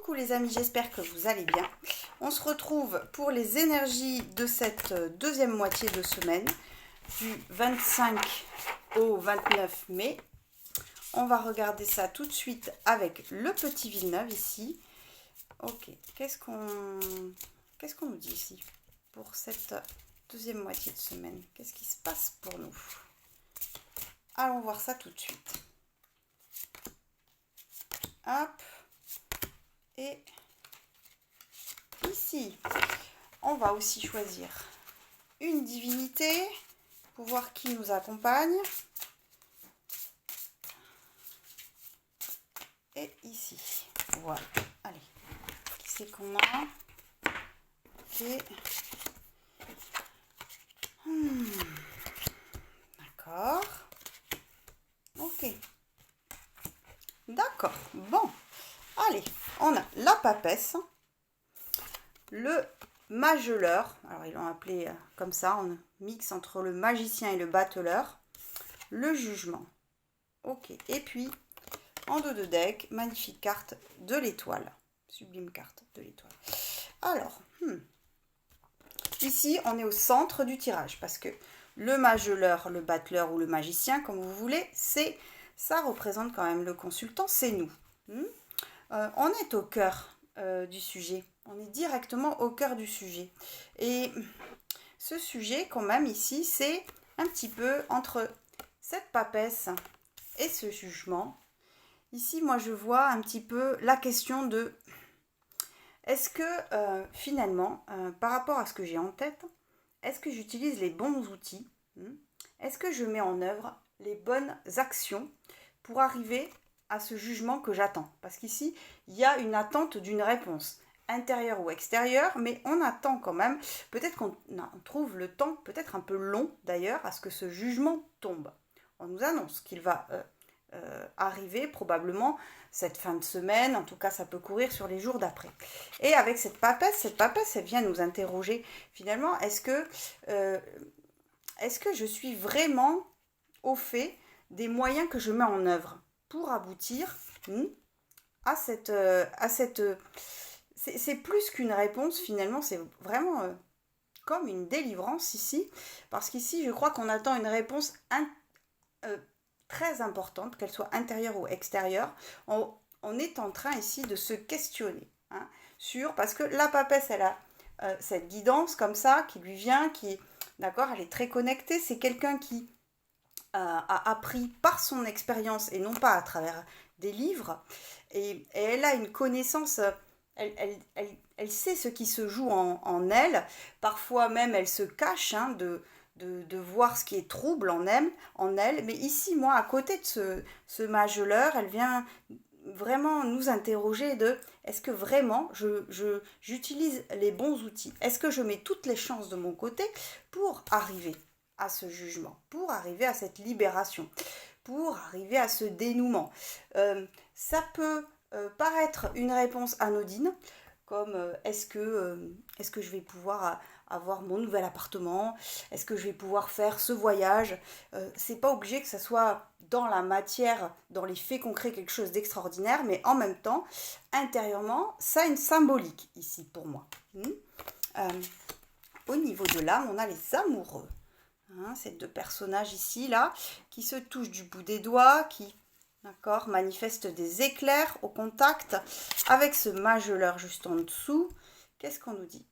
Coucou les amis, j'espère que vous allez bien. On se retrouve pour les énergies de cette deuxième moitié de semaine, du 25 au 29 mai. On va regarder ça tout de suite avec le petit Villeneuve ici. Ok, qu'est-ce qu'on nous dit ici pour cette deuxième moitié de semaine? Qu'est-ce qui se passe pour nous? Allons voir ça tout de suite. Hop. Et ici, on va aussi choisir une divinité pour voir qui nous accompagne. Et ici, voilà. Allez, qui c'est qu'on a? Ok. D'accord. Ok. D'accord. Bon. Allez, on a la papesse, le mageleur, alors ils l'ont appelé comme ça, on mixe entre le magicien et le battleur, le jugement. Ok, et puis en dos de deck, magnifique carte de l'étoile, sublime carte de l'étoile. Alors, ici on est au centre du tirage parce que le mageleur, le battleur ou le magicien, comme vous voulez, ça représente quand même le consultant, c'est nous. On est au cœur du sujet, on est directement au cœur du sujet. Et ce sujet, quand même, ici, c'est un petit peu entre cette papesse et ce jugement. Ici, moi, je vois un petit peu la question de est-ce que, finalement, par rapport à ce que j'ai en tête, est-ce que j'utilise les bons outils? Est-ce que je mets en œuvre les bonnes actions pour arriver à ce jugement que j'attends? Parce qu'ici, il y a une attente d'une réponse, intérieure ou extérieure, mais on attend quand même. Peut-être qu'on trouve le temps, peut-être un peu long d'ailleurs, à ce que ce jugement tombe. On nous annonce qu'il va arriver probablement cette fin de semaine, en tout cas ça peut courir sur les jours d'après. Et avec cette papesse, elle vient nous interroger finalement, est-ce que je suis vraiment au fait des moyens que je mets en œuvre pour aboutir à cette... c'est plus qu'une réponse finalement, c'est vraiment comme une délivrance ici, parce qu'ici je crois qu'on attend une réponse très importante, qu'elle soit intérieure ou extérieure. On est en train ici de se questionner parce que la papesse, elle a cette guidance comme ça qui lui vient, d'accord, elle est très connectée, c'est quelqu'un qui a appris par son expérience et non pas à travers des livres, et elle a une connaissance, elle sait ce qui se joue en elle, parfois même elle se cache de voir ce qui est trouble en elle, mais ici, moi, à côté de ce mageleur, elle vient vraiment nous interroger de est-ce que vraiment j'utilise les bons outils? Est-ce que je mets toutes les chances de mon côté pour arriver à ce jugement, pour arriver à cette libération, pour arriver à ce dénouement? Ça peut paraître une réponse anodine, comme est-ce que je vais pouvoir avoir mon nouvel appartement? Est-ce que je vais pouvoir faire ce voyage? C'est pas obligé que ça soit dans la matière, dans les faits concrets, quelque chose d'extraordinaire, mais en même temps, intérieurement, ça a une symbolique ici pour moi. Au niveau de l'âme, on a les amoureux. Ces deux personnages ici, là, qui se touchent du bout des doigts, qui manifestent des éclairs au contact, avec ce mageleur juste en dessous. Qu'est-ce qu'on nous dit?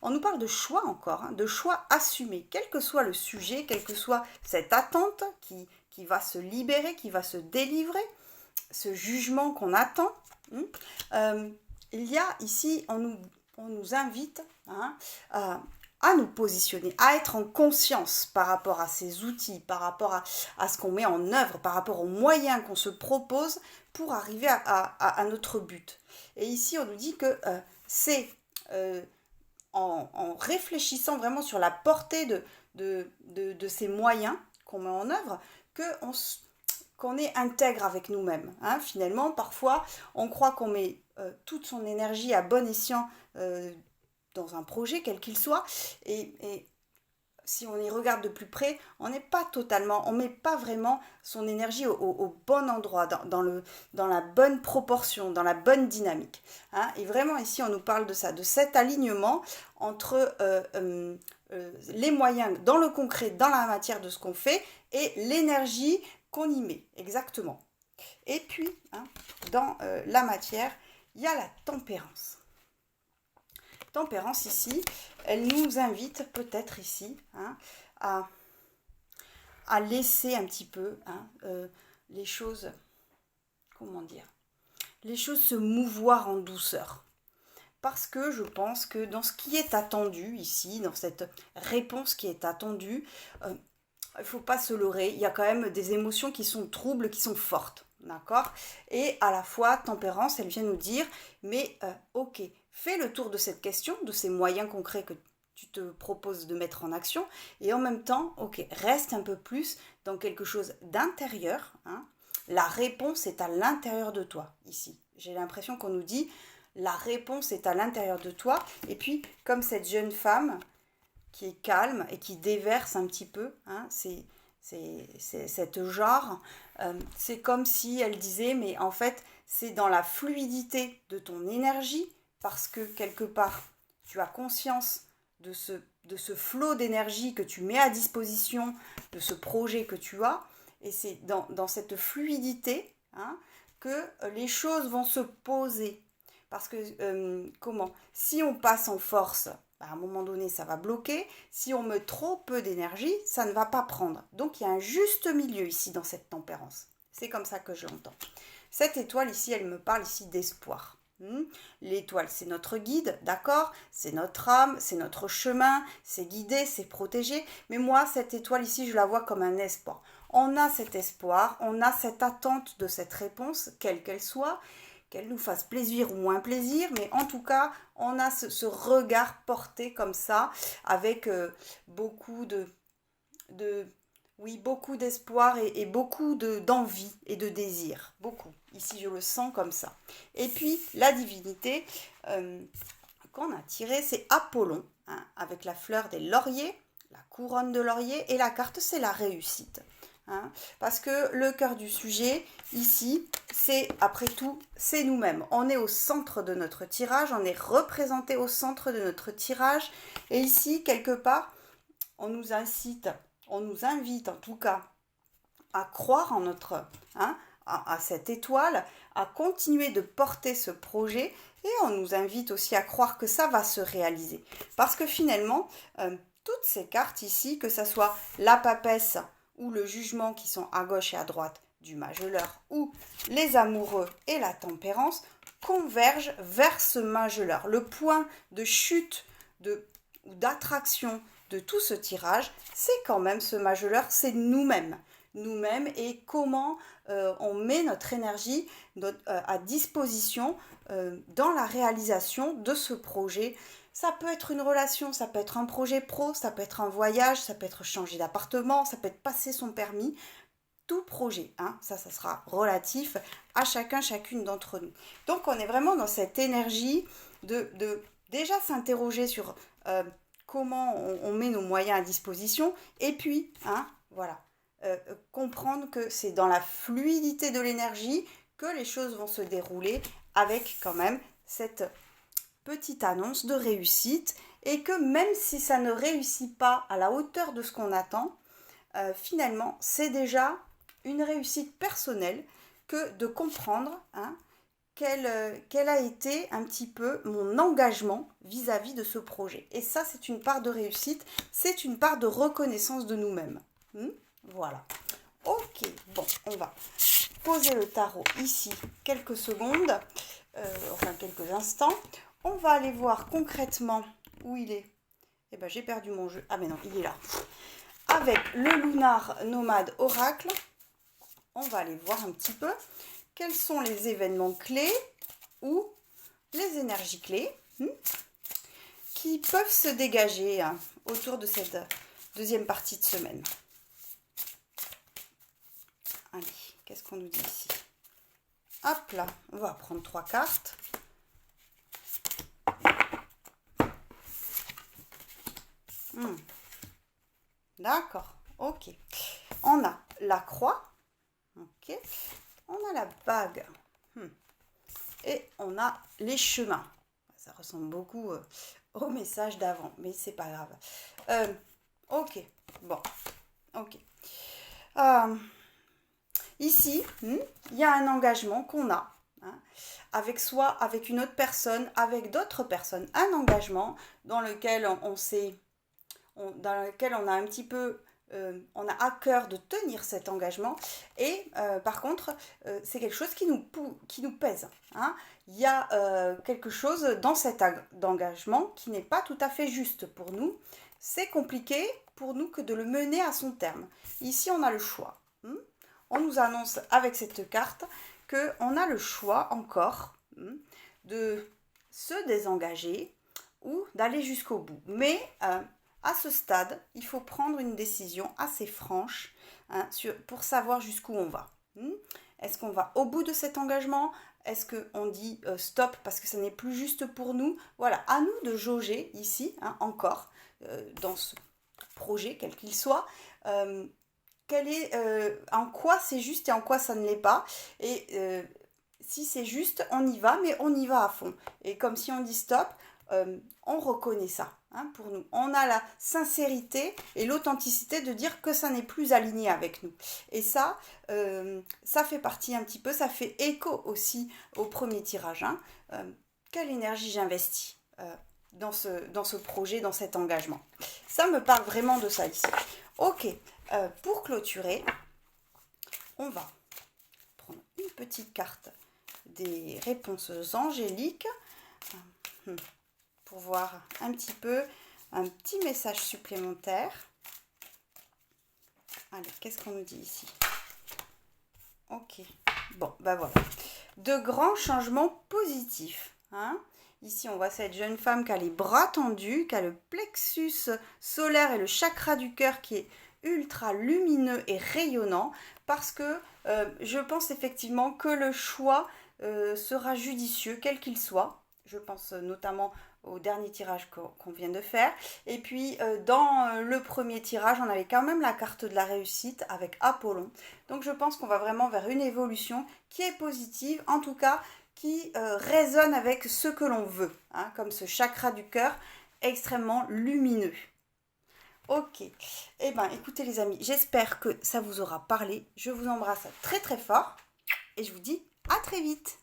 On nous parle de choix encore, de choix assumés, quel que soit le sujet, quelle que soit cette attente qui va se libérer, qui va se délivrer, ce jugement qu'on attend. Il y a ici, on nous invite à nous positionner, à être en conscience par rapport à ces outils, par rapport à ce qu'on met en œuvre, par rapport aux moyens qu'on se propose pour arriver à notre but. Et ici, on nous dit que c'est en réfléchissant vraiment sur la portée de ces moyens qu'on met en œuvre qu'on est intègre avec nous-mêmes. Finalement, parfois, on croit qu'on met toute son énergie à bon escient dans un projet, quel qu'il soit, et si on y regarde de plus près, on n'est pas totalement, on met pas vraiment son énergie au bon endroit, dans la bonne proportion, dans la bonne dynamique. Hein. Et vraiment ici, on nous parle de ça, de cet alignement entre les moyens dans le concret, dans la matière de ce qu'on fait, et l'énergie qu'on y met, exactement. Et puis, hein, dans la matière, il y a la tempérance. Tempérance ici, elle nous invite peut-être ici, hein, à laisser un petit peu, hein, les choses, comment dire, les choses se mouvoir en douceur. Parce que je pense que dans ce qui est attendu ici, dans cette réponse qui est attendue, il ne faut pas se leurrer, il y a quand même des émotions qui sont troubles, qui sont fortes. D'accord? Et à la fois, tempérance, elle vient nous dire, mais ok, fais le tour de cette question, de ces moyens concrets que tu te proposes de mettre en action, et en même temps, ok, reste un peu plus dans quelque chose d'intérieur. Hein. La réponse est à l'intérieur de toi, ici. J'ai l'impression qu'on nous dit, la réponse est à l'intérieur de toi, et puis, comme cette jeune femme qui est calme et qui déverse un petit peu, hein, c'est cette genre, c'est comme si elle disait, mais en fait, c'est dans la fluidité de ton énergie, parce que quelque part, tu as conscience de ce flot d'énergie que tu mets à disposition, de ce projet que tu as, et c'est dans cette fluidité, hein, que les choses vont se poser. Parce que, si on passe en force, à un moment donné, ça va bloquer. Si on met trop peu d'énergie, ça ne va pas prendre. Donc, il y a un juste milieu ici dans cette tempérance. C'est comme ça que je l'entends. Cette étoile ici, elle me parle ici d'espoir. L'étoile, c'est notre guide, d'accord? C'est notre âme, c'est notre chemin, c'est guidé, c'est protégé. Mais moi, cette étoile ici, je la vois comme un espoir. On a cet espoir, on a cette attente de cette réponse, quelle qu'elle soit, qu'elle nous fasse plaisir ou moins plaisir, mais en tout cas, on a ce regard porté comme ça, avec beaucoup beaucoup d'espoir et beaucoup d'envie et de désir. Beaucoup. Ici, je le sens comme ça. Et puis, la divinité qu'on a tirée, c'est Apollon, hein, avec la fleur des lauriers, la couronne de laurier, et la carte, c'est la réussite. Hein, parce que le cœur du sujet, ici, c'est, après tout, c'est nous-mêmes. On est au centre de notre tirage, on est représenté au centre de notre tirage. Et ici, quelque part, on nous incite, on nous invite en tout cas à croire en notre, hein, à cette étoile, à continuer de porter ce projet, et on nous invite aussi à croire que ça va se réaliser. Parce que finalement, toutes ces cartes ici, que ce soit la papesse ou le jugement qui sont à gauche et à droite du mageleur, ou les amoureux et la tempérance, convergent vers ce mageleur. Le point de chute ou d'attraction de tout ce tirage, c'est quand même ce mageleur, c'est nous-mêmes. Nous-mêmes et comment on met notre énergie à disposition dans la réalisation de ce projet. Ça peut être une relation, ça peut être un projet pro, ça peut être un voyage, ça peut être changer d'appartement, ça peut être passer son permis. Tout projet, hein, ça sera relatif à chacune d'entre nous. Donc on est vraiment dans cette énergie de déjà s'interroger sur comment on met nos moyens à disposition, et puis, hein, voilà, comprendre que c'est dans la fluidité de l'énergie que les choses vont se dérouler, avec quand même cette petite annonce de réussite, et que même si ça ne réussit pas à la hauteur de ce qu'on attend, finalement, c'est déjà une réussite personnelle que de comprendre, hein, quel a été un petit peu mon engagement vis-à-vis de ce projet. Et ça, c'est une part de réussite, c'est une part de reconnaissance de nous-mêmes. Voilà. Ok, bon, on va poser le tarot ici quelques secondes, enfin quelques instants. On va aller voir concrètement où il est. Eh ben, j'ai perdu mon jeu. Ah mais non, il est là. Avec le Lunar Nomade Oracle, on va aller voir un petit peu quels sont les événements clés ou les énergies clés qui peuvent se dégager autour de cette deuxième partie de semaine. Allez, qu'est-ce qu'on nous dit ici? Hop là, on va prendre 3 cartes. D'accord, ok. On a la croix, ok. On a la bague. Et on a les chemins. Ça ressemble beaucoup au message d'avant, mais c'est pas grave. Ok, bon, ok. Euh, Ici, il y a un engagement qu'on a, hein, avec soi, avec une autre personne, avec d'autres personnes. Un engagement dans lequel on s'est, dans lequel on a un petit peu, on a à cœur de tenir cet engagement. Et par contre, c'est quelque chose qui nous pèse, hein. Il y a quelque chose dans cet engagement qui n'est pas tout à fait juste pour nous. C'est compliqué pour nous que de le mener à son terme. Ici, on a le choix. On nous annonce avec cette carte qu'on a le choix encore de se désengager ou d'aller jusqu'au bout. Mais à ce stade, il faut prendre une décision assez franche, hein, pour savoir jusqu'où on va. Est-ce qu'on va au bout de cet engagement? Est-ce qu'on dit stop parce que ce n'est plus juste pour nous? Voilà, à nous de jauger ici, hein, encore, dans ce projet, quel qu'il soit, en quoi c'est juste et en quoi ça ne l'est pas. Et si c'est juste, on y va, mais on y va à fond. Et comme si on dit stop, on reconnaît ça, hein, pour nous. On a la sincérité et l'authenticité de dire que ça n'est plus aligné avec nous. Et ça, ça fait partie un petit peu, ça fait écho aussi au premier tirage, hein. Quelle énergie j'investis dans ce projet, dans cet engagement. Ça me parle vraiment de ça ici. Ok, pour clôturer, on va prendre une petite carte des réponses angéliques pour voir un petit peu, un petit message supplémentaire. Allez, qu'est-ce qu'on nous dit ici? Ok, bon, ben voilà. De grands changements positifs, hein. Ici, on voit cette jeune femme qui a les bras tendus, qui a le plexus solaire et le chakra du cœur qui est ultra lumineux et rayonnant, parce que je pense effectivement que le choix sera judicieux, quel qu'il soit. Je pense notamment au dernier tirage qu'on vient de faire. Et puis, dans le premier tirage, on avait quand même la carte de la réussite avec Apollon. Donc, je pense qu'on va vraiment vers une évolution qui est positive, en tout cas, qui résonne avec ce que l'on veut, hein, comme ce chakra du cœur extrêmement lumineux. Ok, eh bien écoutez les amis, j'espère que ça vous aura parlé. Je vous embrasse très très fort et je vous dis à très vite.